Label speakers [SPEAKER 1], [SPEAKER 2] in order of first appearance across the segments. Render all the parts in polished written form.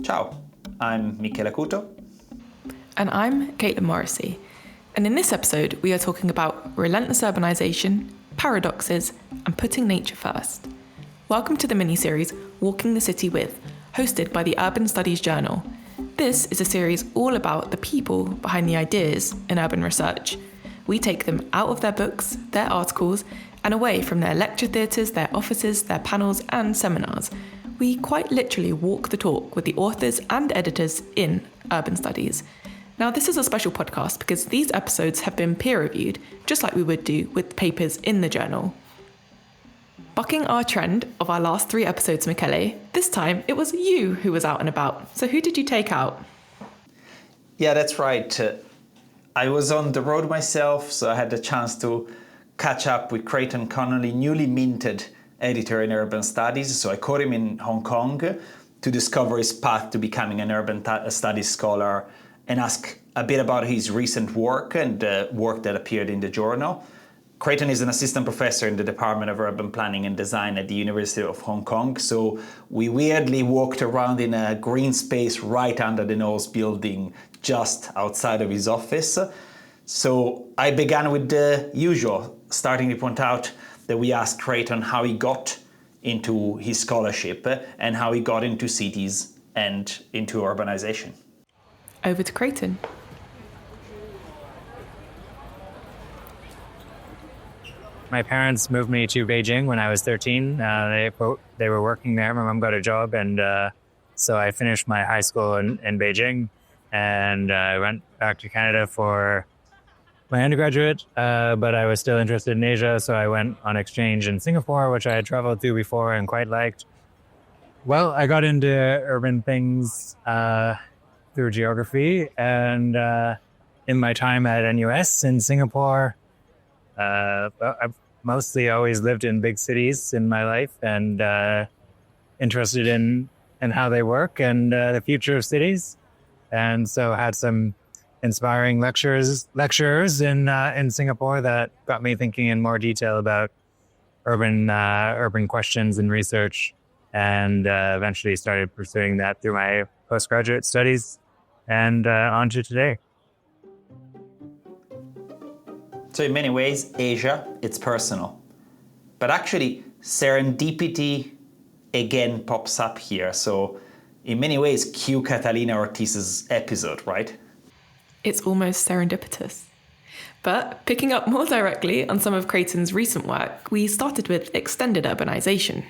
[SPEAKER 1] Ciao, I'm Michele Acuto.
[SPEAKER 2] And I'm Caitlin Morrissey. And in this episode, we are talking about relentless urbanization, paradoxes, and putting nature first. Welcome to the mini-series Walking the City With, hosted by the Urban Studies Journal. This is a series all about the people behind the ideas in urban research. We take them out of their books, their articles, and away from their lecture theatres, their offices, their panels, and seminars. We quite literally walk the talk with the authors and editors in urban studies. Now, this is a special podcast because these episodes have been peer-reviewed, just like we would do with papers in the journal. Bucking our trend of our last 3 episodes, Michele, this time it was you who was out and about. So who did you take out?
[SPEAKER 1] Yeah, that's right. I was on the road myself, so I had the chance to catch up with Creighton Connolly, newly minted editor in urban studies. So I caught him in Hong Kong to discover his path to becoming an urban studies scholar and ask a bit about his recent work and work that appeared in the journal. Creighton is an assistant professor in the Department of Urban Planning and Design at the University of Hong Kong, so we weirdly walked around in a green space right under the nose building just outside of his office. So I began with the usual, starting to point out that we asked Creighton how he got into his scholarship and how he got into cities and into urbanization.
[SPEAKER 2] Over to Creighton.
[SPEAKER 3] My parents moved me to Beijing when I was 13. They were working there. My mom got a job, and so I finished my high school in Beijing, and I went back to Canada for my undergraduate, but I was still interested in Asia, so I went on exchange in Singapore, which I had traveled to before and quite liked. Well, I got into urban things through geography, and in my time at NUS in Singapore, I've mostly always lived in big cities in my life and interested in how they work and the future of cities. And so I had some inspiring lecturers in Singapore that got me thinking in more detail about urban questions and research, and eventually started pursuing that through my postgraduate studies and on to today.
[SPEAKER 1] So in many ways, Asia, it's personal. But actually, serendipity again pops up here. So in many ways, cue Catalina Ortiz's episode, right?
[SPEAKER 2] It's almost serendipitous. But picking up more directly on some of Creighton's recent work, we started with extended urbanization.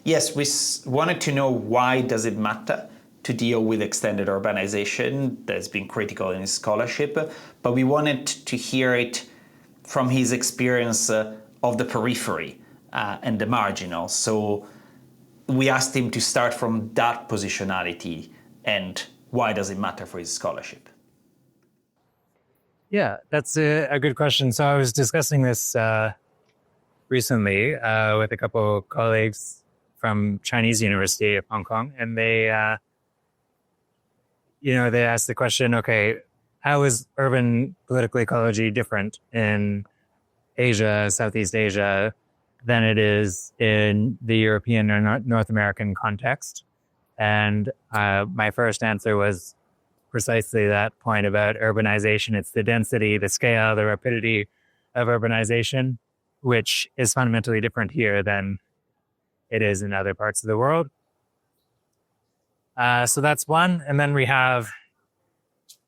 [SPEAKER 1] Yes, we wanted to know why does it matter to deal with extended urbanization that's been critical in his scholarship, but we wanted to hear it from his experience of the periphery and the marginal. So we asked him to start from that positionality and why does it matter for his scholarship?
[SPEAKER 3] Yeah, that's a good question. So I was discussing this recently with a couple of colleagues from Chinese University of Hong Kong, and they asked the question, okay, how is urban political ecology different in Asia, Southeast Asia, than it is in the European or North American context? And my first answer was precisely that point about urbanization. It's the density, the scale, the rapidity of urbanization, which is fundamentally different here than it is in other parts of the world. So that's one. And then we have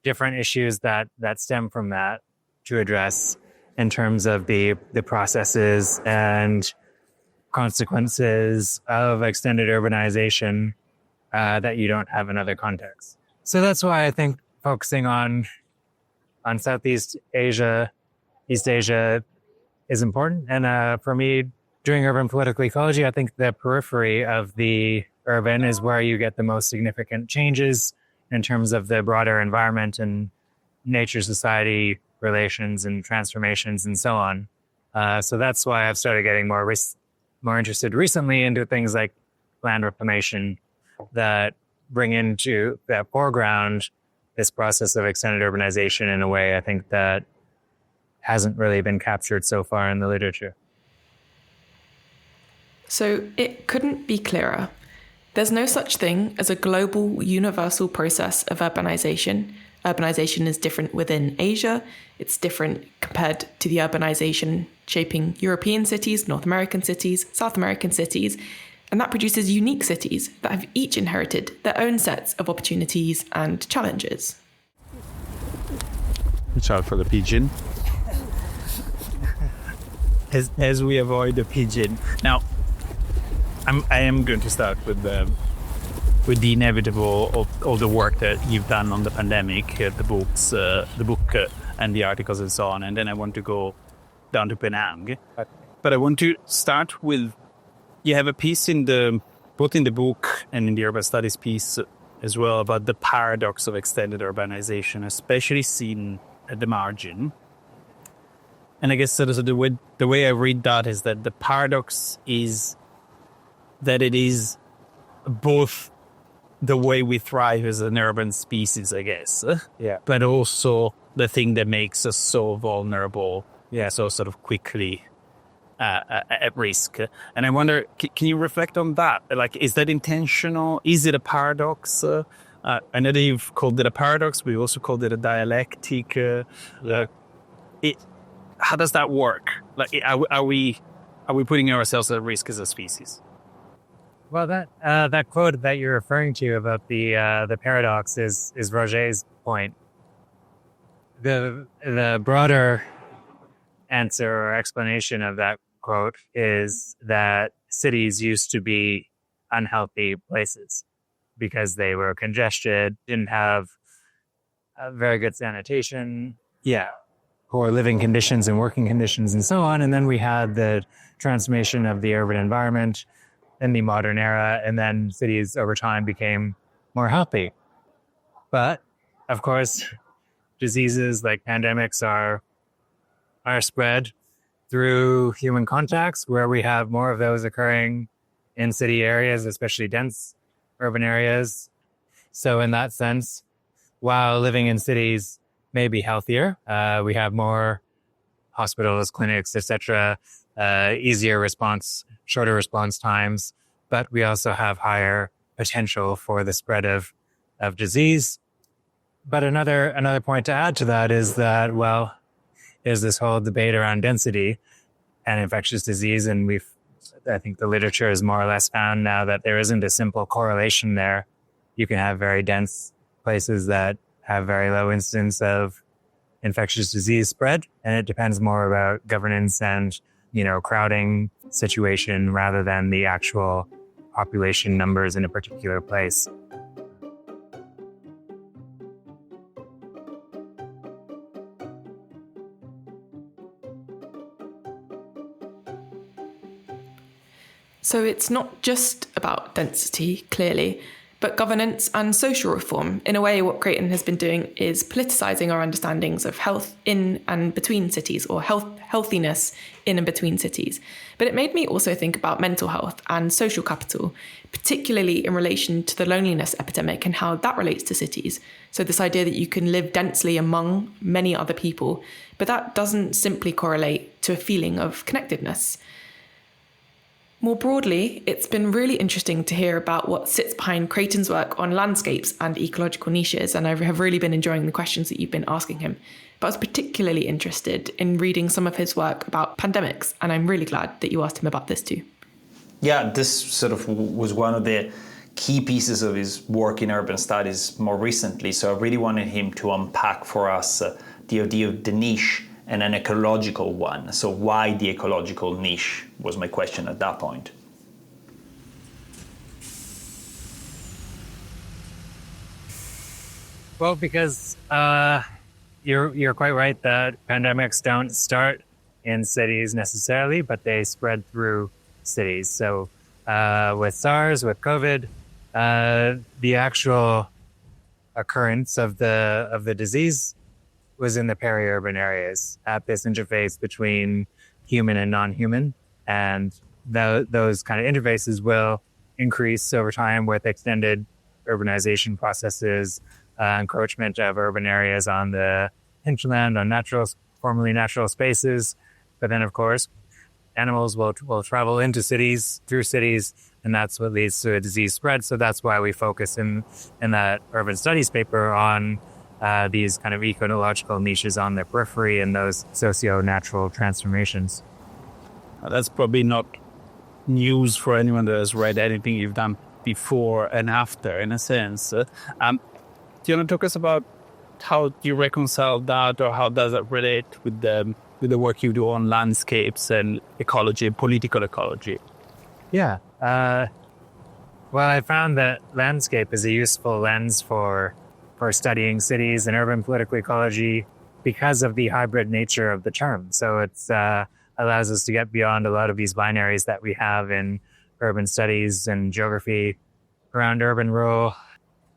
[SPEAKER 3] different issues that stem from that to address in terms of the processes and consequences of extended urbanization that you don't have in other contexts. So that's why I think focusing on Southeast Asia, East Asia is important. And for me, doing urban political ecology, I think the periphery of the urban is where you get the most significant changes in terms of the broader environment and nature-society relations and transformations and so on. So that's why I've started getting more interested recently into things like land reclamation that bring into that foreground this process of extended urbanization in a way I think that hasn't really been captured so far in the literature.
[SPEAKER 2] So it couldn't be clearer. There's no such thing as a global, universal process of urbanization. Urbanization is different within Asia. It's different compared to the urbanization shaping European cities, North American cities, South American cities. And that produces unique cities that have each inherited their own sets of opportunities and challenges.
[SPEAKER 4] Watch out for the pigeon. As we avoid the pigeon. Now, I am going to start with the inevitable of all the work that you've done on the pandemic, the book and the articles and so on, and then I want to go down to Penang. But I want to start with, you have a piece both in the book and in the urban studies piece as well about the paradox of extended urbanization, especially seen at the margin. And I guess the way I read that is that the paradox is that it is both the way we thrive as an urban species, I guess, but also the thing that makes us so vulnerable, so sort of quickly at risk. And I wonder, can you reflect on that? Like, is that intentional? Is it a paradox? I know that you've called it a paradox, but you also called it a dialectic. How does that work? Like, are we putting ourselves at risk as a species?
[SPEAKER 3] Well, that quote that you're referring to about the paradox is Roget's point. The broader answer or explanation of that quote is that cities used to be unhealthy places because they were congested, didn't have very good sanitation, poor living conditions and working conditions and so on. And then we had the transformation of the urban environment in the modern era, and then cities over time became more healthy. But of course, diseases like pandemics are spread through human contacts, where we have more of those occurring in city areas, especially dense urban areas. So in that sense, while living in cities may be healthier, we have more hospitals, clinics, etc., easier response, shorter response times, but we also have higher potential for the spread of disease. But another point to add to that is that, well, is this whole debate around density and infectious disease. And I think the literature has more or less found now that there isn't a simple correlation there. You can have very dense places that have very low incidence of infectious disease spread, and it depends more about governance and, crowding situation rather than the actual population numbers in a particular place.
[SPEAKER 2] So it's not just about density, clearly, but governance and social reform. In a way, what Creighton has been doing is politicizing our understandings of health in and between cities, or healthiness in and between cities. But it made me also think about mental health and social capital, particularly in relation to the loneliness epidemic and how that relates to cities. So this idea that you can live densely among many other people, but that doesn't simply correlate to a feeling of connectedness. More broadly, it's been really interesting to hear about what sits behind Creighton's work on landscapes and ecological niches, and I have really been enjoying the questions that you've been asking him. But I was particularly interested in reading some of his work about pandemics, and I'm really glad that you asked him about this too.
[SPEAKER 1] Yeah, this sort of was one of the key pieces of his work in urban studies more recently, so I really wanted him to unpack for us the idea of the niche and an ecological one. So why the ecological niche was my question at that point.
[SPEAKER 3] Well, because you're quite right that pandemics don't start in cities necessarily, but they spread through cities. So with SARS, with COVID, the actual occurrence of the disease was in the peri-urban areas at this interface between human and non-human. And those kind of interfaces will increase over time with extended urbanization processes, encroachment of urban areas on the hinterland, on formerly natural spaces. But then, of course, animals will travel into cities, through cities, and that's what leads to a disease spread. So that's why we focus in that urban studies paper on these kind of ecological niches on their periphery and those socio-natural transformations.
[SPEAKER 4] That's probably not news for anyone that has read anything you've done before and after, in a sense. Do you want to talk us about how you reconcile that, or how does that relate with the work you do on landscapes and ecology and political ecology?
[SPEAKER 3] Yeah. Well, I found that landscape is a useful lens for studying cities and urban political ecology because of the hybrid nature of the term. So it's allows us to get beyond a lot of these binaries that we have in urban studies and geography around urban, rural,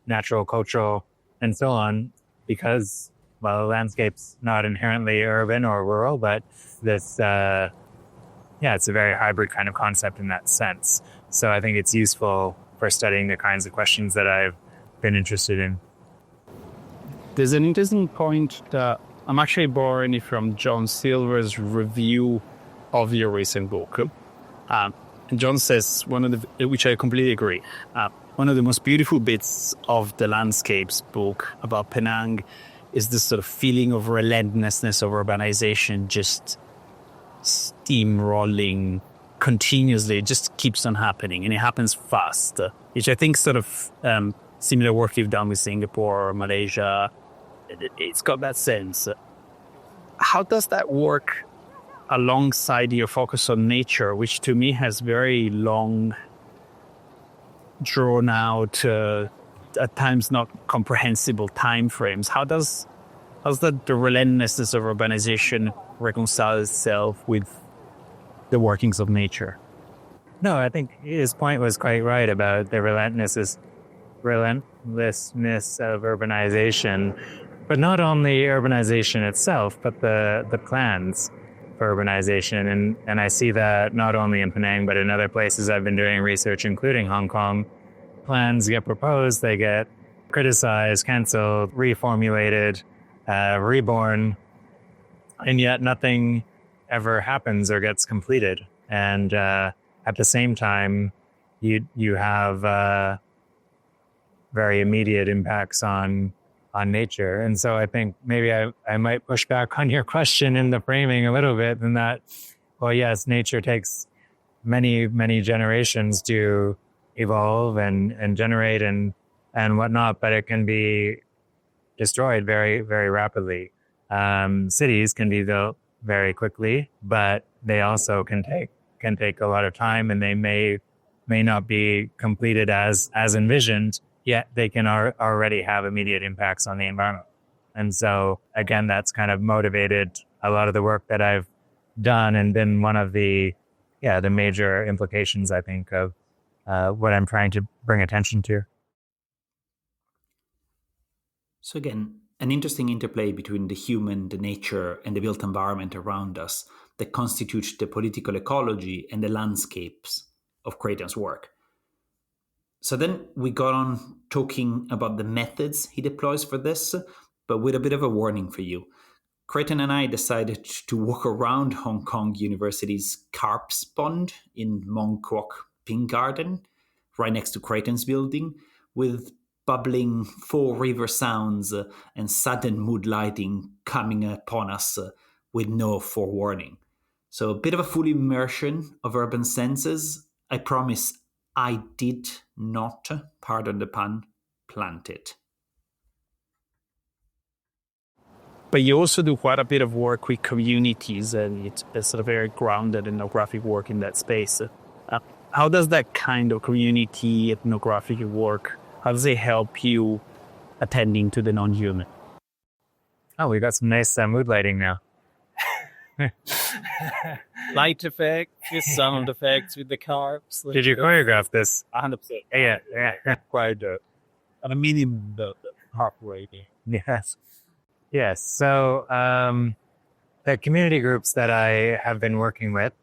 [SPEAKER 3] natural, cultural, and so on, because, well, the landscape's not inherently urban or rural, but this, it's a very hybrid kind of concept in that sense. So I think it's useful for studying the kinds of questions that I've been interested in.
[SPEAKER 4] There's an interesting point that I'm actually borrowing it from John Silver's review of your recent book. And John says, which I completely agree, one of the most beautiful bits of the landscapes book about Penang is this sort of feeling of relentlessness of urbanization, just steamrolling continuously. It just keeps on happening, and it happens fast, which I think sort of similar work you've done with Singapore or Malaysia. It's got that sense. How does that work alongside your focus on nature, which to me has very long, drawn out, at times not comprehensible time frames? How's the relentlessness of urbanization reconcile itself with the workings of nature?
[SPEAKER 3] No, I think his point was quite right about the relentlessness of urbanization, but not only urbanization itself, but the plans for urbanization. And I see that not only in Penang, but in other places I've been doing research, including Hong Kong. Plans get proposed, they get criticized, canceled, reformulated, reborn, and yet nothing ever happens or gets completed. And at the same time, you have very immediate impacts on nature. And so I think maybe I might push back on your question in the framing a little bit, in that, well, yes, nature takes many, many generations to evolve and generate and whatnot, but it can be destroyed very, very rapidly. Cities can be built very quickly, but they also can take a lot of time, and they may not be completed as envisioned, yet they can already have immediate impacts on the environment. And so, again, that's kind of motivated a lot of the work that I've done, and been one of the major implications, I think, of what I'm trying to bring attention to.
[SPEAKER 1] So again, an interesting interplay between the human, the nature, and the built environment around us that constitutes the political ecology and the landscapes of Creighton's work. So then we got on talking about the methods he deploys for this, but with a bit of a warning for you. Creighton and I decided to walk around Hong Kong University's Carps Pond in Mong Kok Pink Garden, right next to Creighton's building, with bubbling Four River sounds and sudden mood lighting coming upon us with no forewarning. So a bit of a full immersion of urban senses. I promise I did not, pardon the pun, plant it.
[SPEAKER 4] But you also do quite a bit of work with communities, and it's sort of very grounded ethnographic work in that space. How does that kind of community ethnographic work, how does it help you attending to the non-human?
[SPEAKER 3] Oh, we got some nice mood lighting now.
[SPEAKER 4] Light effect, with sound effects, with the carps.
[SPEAKER 3] Did you choreograph this?
[SPEAKER 4] 100%.
[SPEAKER 3] Yeah.
[SPEAKER 4] Quite at a minimum, the heart rate.
[SPEAKER 3] Yes. So the community groups that I have been working with,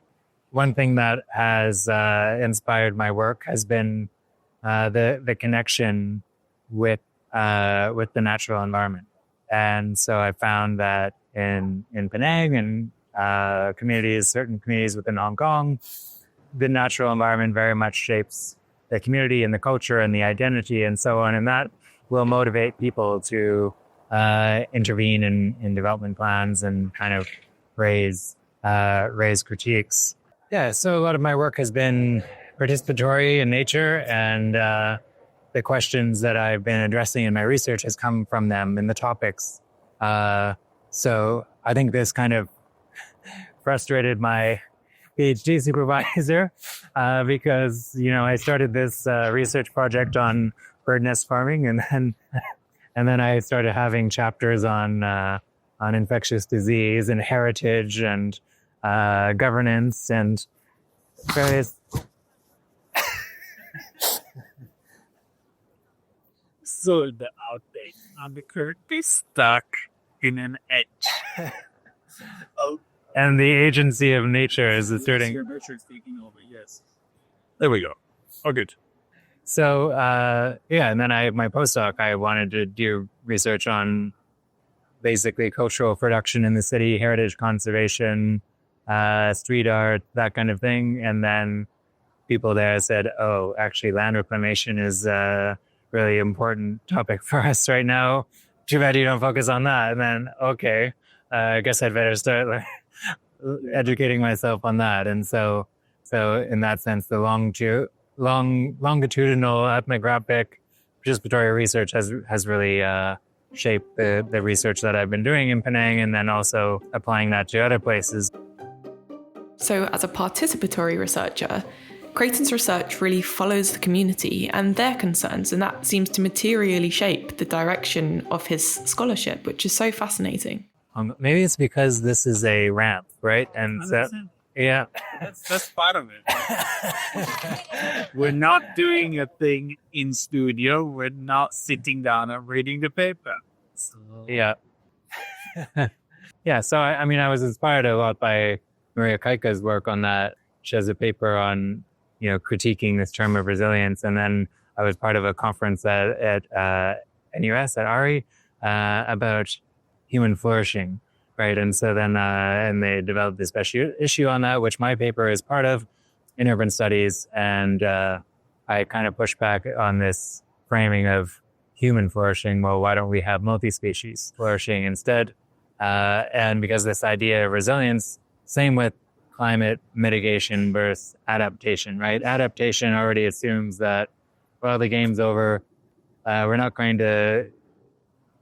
[SPEAKER 3] one thing that has inspired my work has been the connection with the natural environment. And so I found that in Penang and communities, certain communities within Hong Kong. The natural environment very much shapes the community and the culture and the identity and so on. And that will motivate people to intervene in development plans and kind of raise critiques. Yeah, so a lot of my work has been participatory in nature, and the questions that I've been addressing in my research has come from them in the topics. So I think this kind of frustrated my PhD supervisor because, I started this research project on bird nest farming, and then I started having chapters on infectious disease and heritage and governance and various.
[SPEAKER 4] So the outtake on the currently stuck in an edge.
[SPEAKER 3] And the agency of nature is asserting.
[SPEAKER 4] Your nurture's taking over, yes. There we go. Oh, good.
[SPEAKER 3] So, and then my postdoc, I wanted to do research on basically cultural production in the city, heritage conservation, street art, that kind of thing. And then people there said, oh, actually land reclamation is a really important topic for us right now. Too bad you don't focus on that. And then, okay, I guess I'd better start educating myself on that. And so in that sense, the longitudinal ethnographic participatory research has really shaped the research that I've been doing in Penang, and then also applying that to other places.
[SPEAKER 2] So as a participatory researcher, Creighton's research really follows the community and their concerns, and that seems to materially shape the direction of his scholarship, which is so fascinating.
[SPEAKER 3] Maybe it's because this is a ramp, right? And yeah,
[SPEAKER 4] that's part of it. We're not doing a thing in studio. We're not sitting down and reading the paper.
[SPEAKER 3] So. Yeah. Yeah. So I was inspired a lot by Maria Kaika's work on that. She has a paper on critiquing this term of resilience, and then I was part of a conference at NUS at ARI about human flourishing, right? And so then and they developed this issue on that, which my paper is part of in urban studies, and I kind of pushed back on this framing of human flourishing. Well, why don't we have multi-species flourishing instead? And because this idea of resilience, same with climate mitigation versus adaptation, right? Adaptation already assumes that, well, the game's over. We're not going to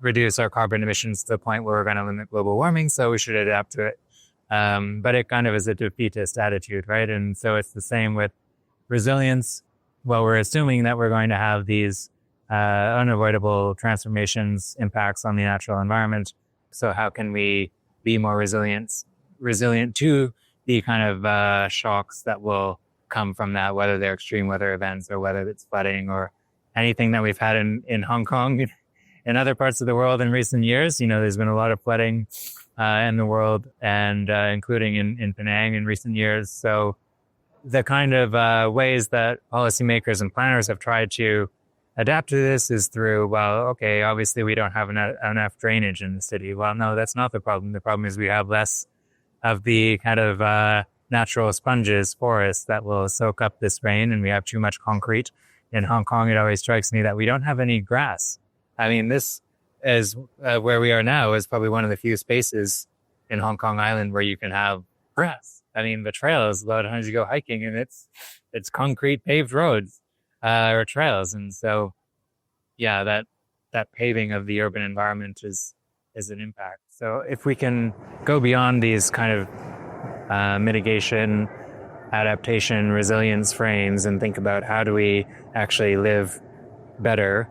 [SPEAKER 3] reduce our carbon emissions to the point where we're going to limit global warming, so we should adapt to it. But it kind of is a defeatist attitude, right? And so it's the same with resilience. Well, we're assuming that we're going to have these unavoidable transformations, impacts on the natural environment. So how can we be more resilient to the kind of shocks that will come from that, whether they're extreme weather events or whether it's flooding or anything that we've had in Hong Kong and other parts of the world in recent years. There's been a lot of flooding in the world, and including in Penang in recent years. So the kind of ways that policymakers and planners have tried to adapt to this is through, well, okay, obviously we don't have enough drainage in the city. Well, no, that's not the problem. The problem is we have less of the kind of natural sponges, forests that will soak up this rain, and we have too much concrete. In Hong Kong, it always strikes me that we don't have any grass. I mean, this is where we are now is probably one of the few spaces in Hong Kong Island where you can have grass. I mean, the trails, a lot of times you go hiking and it's concrete paved roads or trails. And so, yeah, that paving of the urban environment is an impact. So if we can go beyond these kind of mitigation, adaptation, resilience frames and think about how do we actually live better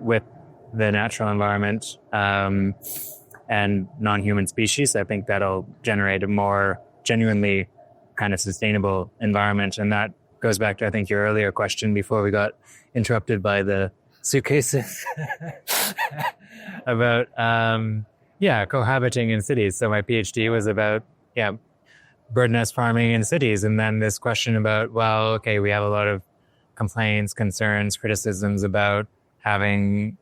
[SPEAKER 3] with the natural environment and non-human species, I think that'll generate a more genuinely kind of sustainable environment. And that goes back to, I think, your earlier question before we got interrupted by the suitcases about cohabiting in cities. So my PhD was about bird nest farming in cities, and then this question about, well, okay, we have a lot of complaints, concerns, criticisms about having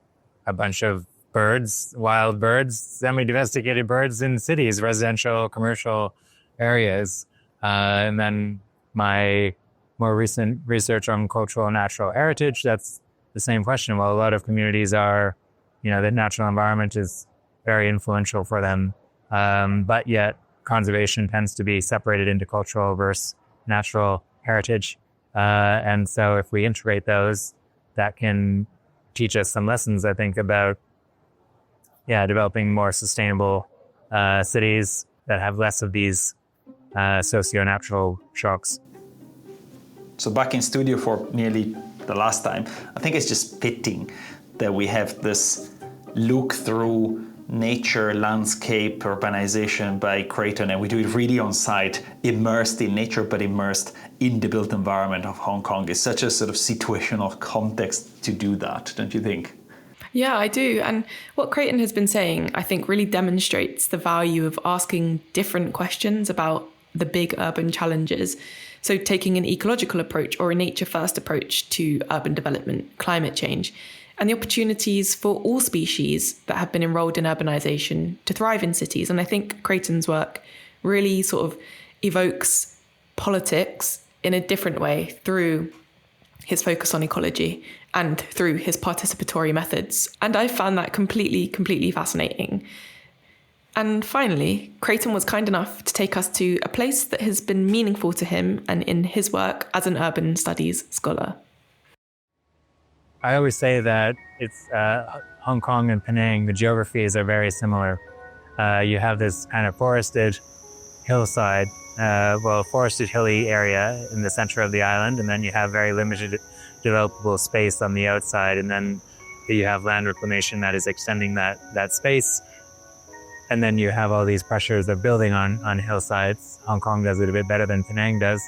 [SPEAKER 3] a bunch of birds, wild birds, semi-domesticated birds in cities, residential, commercial areas. And then my more recent research on cultural and natural heritage, that's the same question. Well, a lot of communities are, the natural environment is very influential for them, but yet conservation tends to be separated into cultural versus natural heritage. And so if we integrate those, that can teach us some lessons, I think, about developing more sustainable cities that have less of these socio-natural shocks.
[SPEAKER 1] So back in studio for nearly the last time, I think it's just fitting that we have this look through nature, landscape, urbanization by Creighton, and we do it really on site, immersed in nature, but immersed in the built environment of Hong Kong. It's such a sort of situational context to do that, don't you think?
[SPEAKER 2] Yeah, I do. And what Creighton has been saying, I think, really demonstrates the value of asking different questions about the big urban challenges. So taking an ecological approach or a nature-first approach to urban development, climate change, and the opportunities for all species that have been enrolled in urbanization to thrive in cities. And I think Creighton's work really sort of evokes politics in a different way through his focus on ecology and through his participatory methods. And I found that completely fascinating. And finally, Creighton was kind enough to take us to a place that has been meaningful to him and in his work as an urban studies scholar.
[SPEAKER 3] I always say that it's Hong Kong and Penang, the geographies are very similar. You have this kind of forested hillside, forested hilly area in the center of the island, and then you have very limited developable space on the outside, and then you have land reclamation that is extending that space. And then you have all these pressures of building on hillsides. Hong Kong does it a bit better than Penang does.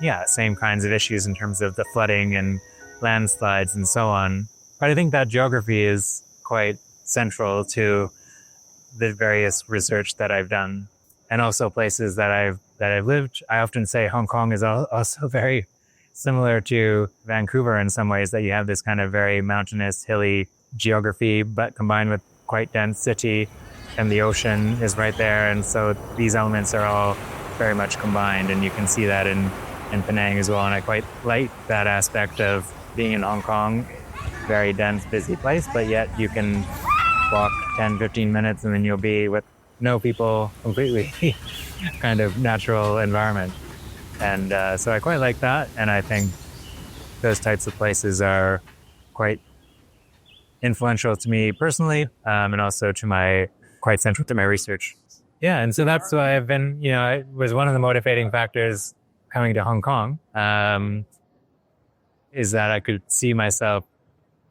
[SPEAKER 3] Yeah, same kinds of issues in terms of the flooding and landslides and so on. But I think that geography is quite central to the various research that I've done, and also places that I've lived. I often say Hong Kong is also very similar to Vancouver in some ways, that you have this kind of very mountainous, hilly geography, but combined with quite dense city, and the ocean is right there. And so these elements are all very much combined, and you can see that in Penang as well. And I quite like that aspect of being in Hong Kong, very dense, busy place, but yet you can walk 10, 15 minutes and then you'll be with no people, completely kind of natural environment. And so I quite like that. And I think those types of places are quite influential to me personally, and also quite central to my research. Yeah, and so that's why I've been, it was one of the motivating factors coming to Hong Kong, is that I could see myself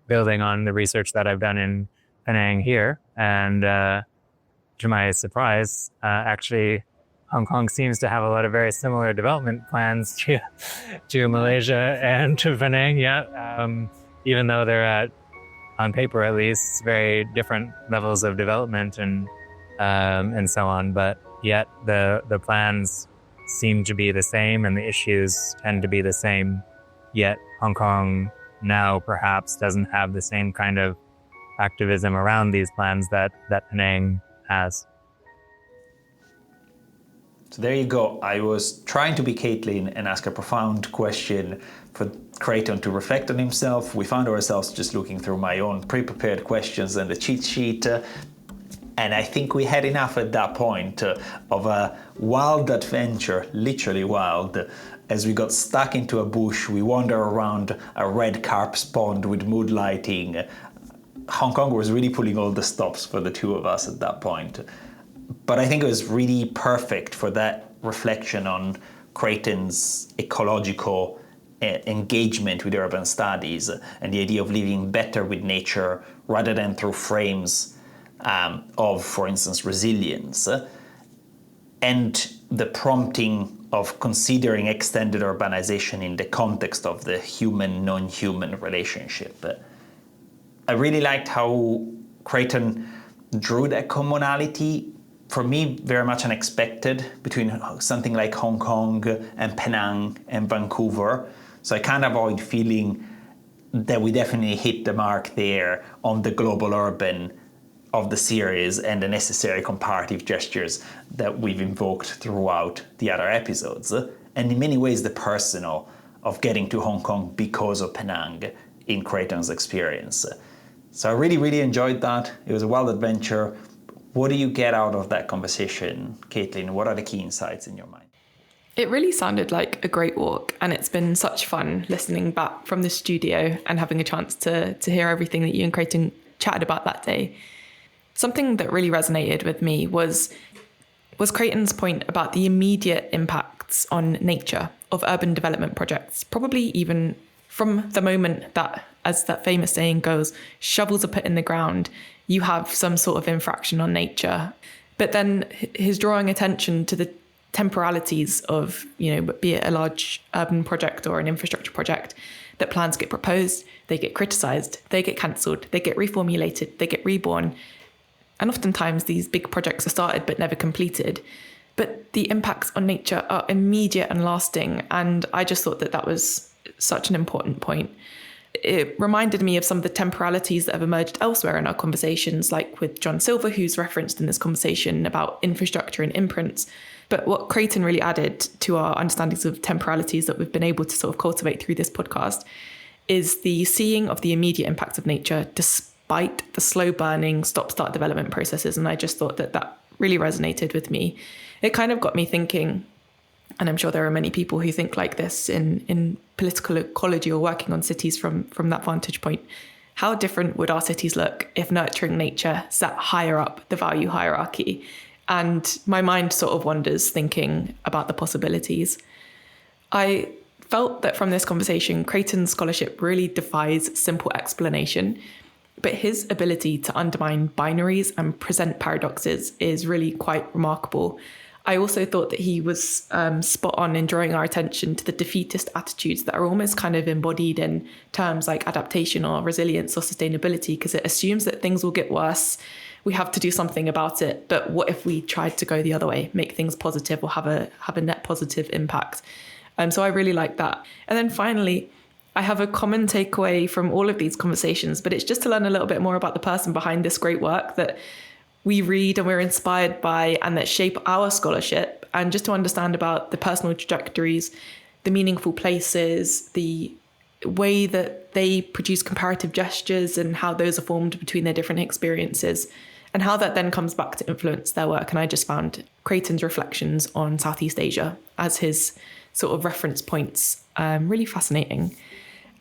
[SPEAKER 3] building on the research that I've done in Penang here. And to my surprise, actually, Hong Kong seems to have a lot of very similar development plans to Malaysia and to Penang, even though they're at, on paper at least, very different levels of development and so on. But yet the plans seem to be the same and the issues tend to be the same. Yet Hong Kong now perhaps doesn't have the same kind of activism around these plans that Penang has.
[SPEAKER 1] So there you go. I was trying to be Caitlin and ask a profound question for Creighton to reflect on himself. We found ourselves just looking through my own pre-prepared questions and the cheat sheet. And I think we had enough at that point of a wild adventure, literally wild. As we got stuck into a bush, we wander around a red carp's pond with mood lighting. Hong Kong was really pulling all the stops for the two of us at that point. But I think it was really perfect for that reflection on Creighton's ecological engagement with urban studies and the idea of living better with nature rather than through frames of, for instance, resilience, and the prompting of considering extended urbanization in the context of the human-non-human relationship. I really liked how Creighton drew that commonality, for me, very much unexpected, between something like Hong Kong and Penang and Vancouver. So I can't avoid feeling that we definitely hit the mark there on the global urban of the series and the necessary comparative gestures that we've invoked throughout the other episodes, and in many ways the personal of getting to Hong Kong because of Penang in Creighton's experience. So I really, really enjoyed that. It was a wild adventure. What do you get out of that conversation, Caitlin? What are the key insights in your mind?
[SPEAKER 2] It really sounded like a great walk, and it's been such fun listening back from the studio and having a chance to hear everything that you and Creighton chatted about that day. Something that really resonated with me was Creighton's point about the immediate impacts on nature of urban development projects, probably even from the moment that, as that famous saying goes, shovels are put in the ground, you have some sort of infraction on nature. But then his drawing attention to the temporalities of, be it a large urban project or an infrastructure project, that plans get proposed, they get criticised, they get cancelled, they get reformulated, they get reborn. And oftentimes these big projects are started but never completed. But the impacts on nature are immediate and lasting. And I just thought that was such an important point. It reminded me of some of the temporalities that have emerged elsewhere in our conversations, like with John Silver, who's referenced in this conversation about infrastructure and imprints. But what Creighton really added to our understandings of temporalities that we've been able to sort of cultivate through this podcast is the seeing of the immediate impacts of nature despite the slow burning stop-start development processes. And I just thought that really resonated with me. It kind of got me thinking, and I'm sure there are many people who think like this in political ecology or working on cities from that vantage point. How different would our cities look if nurturing nature sat higher up the value hierarchy? And my mind sort of wanders thinking about the possibilities. I felt that from this conversation, Creighton's scholarship really defies simple explanation, but his ability to undermine binaries and present paradoxes is really quite remarkable. I also thought that he was spot on in drawing our attention to the defeatist attitudes that are almost kind of embodied in terms like adaptation or resilience or sustainability, because it assumes that things will get worse. We have to do something about it. But what if we tried to go the other way, make things positive or have a net positive impact? So I really like that. And then finally, I have a common takeaway from all of these conversations, but it's just to learn a little bit more about the person behind this great work that we read and we're inspired by and that shape our scholarship, and just to understand about the personal trajectories, the meaningful places, the way that they produce comparative gestures and how those are formed between their different experiences and how that then comes back to influence their work. And I just found Creighton's reflections on Southeast Asia as his sort of reference points really fascinating.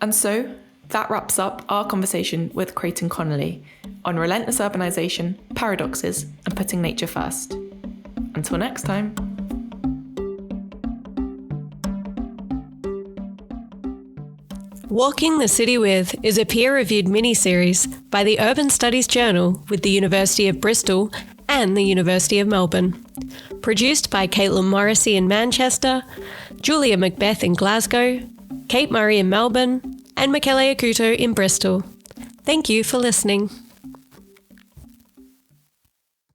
[SPEAKER 2] And so that wraps up our conversation with Creighton Connolly on relentless urbanization, paradoxes, and putting nature first. Until next time.
[SPEAKER 5] Walking the City With is a peer-reviewed mini-series by the Urban Studies Journal with the University of Bristol and the University of Melbourne. Produced by Caitlin Morrissey in Manchester, Julia Macbeth in Glasgow, Kate Murray in Melbourne, and Michele Acuto in Bristol. Thank you for listening.